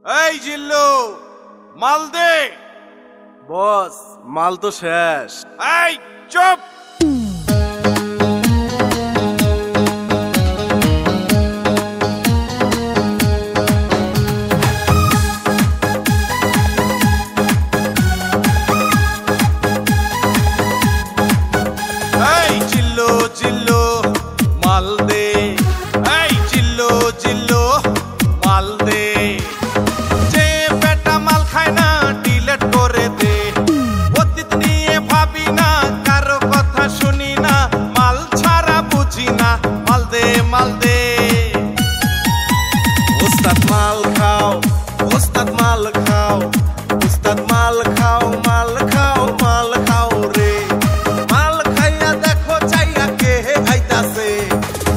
এই জিল্লু, মাল দে। বস, মাল তো শেষ। এই চুপ। এই জিল্লু জিল্লু মাল দে। এই জিল্লু জিল্লু মাল দে। যে বেটা মাল খায় না ডিলেট করে দে। অতীত নিয়ে ভাবি না, কারো কথা শুনি না, মাল ছাড়া বুঝি না। মাল দে মাল দে। ওস্তাদ মাল খাও, ওস্তাদ মাল খাও, ওস্তাদ মাল খাও, মাল খাও, মাল খাও রে। মাল খাইয়া দেখো চাইয়া কে আইতাছে।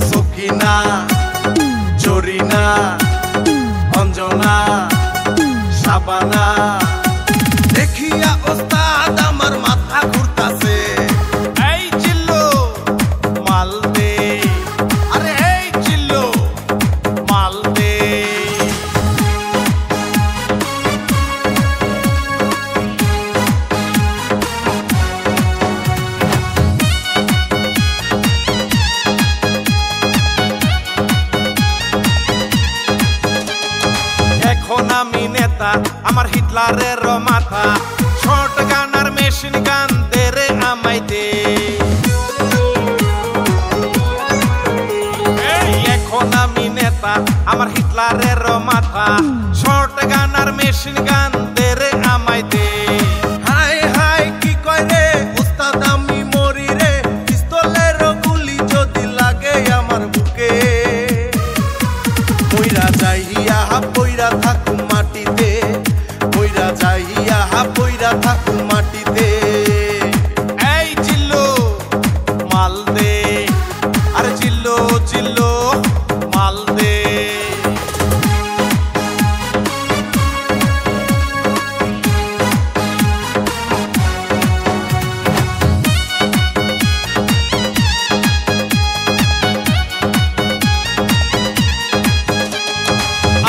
সকিনা, জরিনা, অঞ্জনা, শাবানা। দেখিয়া ওস্তাদ আমার মাথা ঘুরতাছে। এই জিল্লু মাল দে। আরে এই জিল্লু মাল দে। এখন আমি নেতা, আমার হিটলারের মাথা। শর্ট গান আর মেশিন গান দে রে আমায় দে। এই এখন আমি নেতা, আমার হিটলারের মাথা। শর্ট গান আর মেশিন গান দে রে আমায় দে। হাই হাই কি কয় রে ওস্তাদ, আমি মরি রে। পিস্তলের গুলি যদি লাগে আমার বুকে, পইরা যাইয়া পইরা থাকু মাটিতে, পইরা যাইয়া পইরা থাকু মাটিতে। এই জিল্লু মাল দে। আরে জিল্লু জিল্লু মাল দে।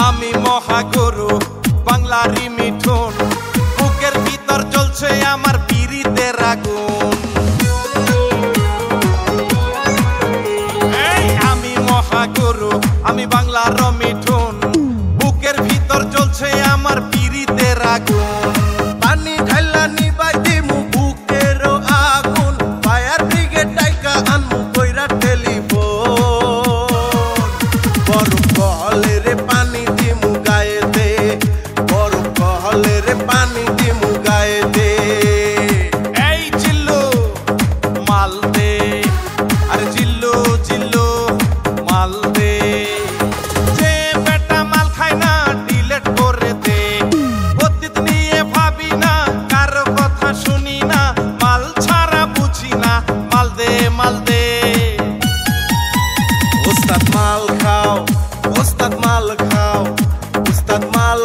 আমি মহাগুরু বাংলারই মিঠুন। বুকের ভিতর জ্বলছে আমার পিরিতের আগুন। এই আমি মহাগুরু, আমি বাংলার মিঠুন। বুকের ভিতর জ্বলছে আমার পিরিতের আগুন। পানি ঢাইলা নিবাই দিমু বুকের আগুন। ফায়ার ব্রিগেড ডাইকা আনমু কইরা টেলিফোন। বরফ কহলে রে পানি দিমু গায়ে দে, বরফ কহলে রে পানি দিমু গায়ে দে। এই জিল্লু মাল দে। আরে জিল্লু জিল্লু মাল দে। যে বেটা মাল খায় না ডিলেট করে দে। অতীত নিয়ে ভাবি না, কারো কথা শুনি না, মাল ছাড়া বুঝি না। মাল দে মাল দে। ওস্তাদ মাল খাও, ওস্তাদ মাল খাও, ওস্তাদ মাল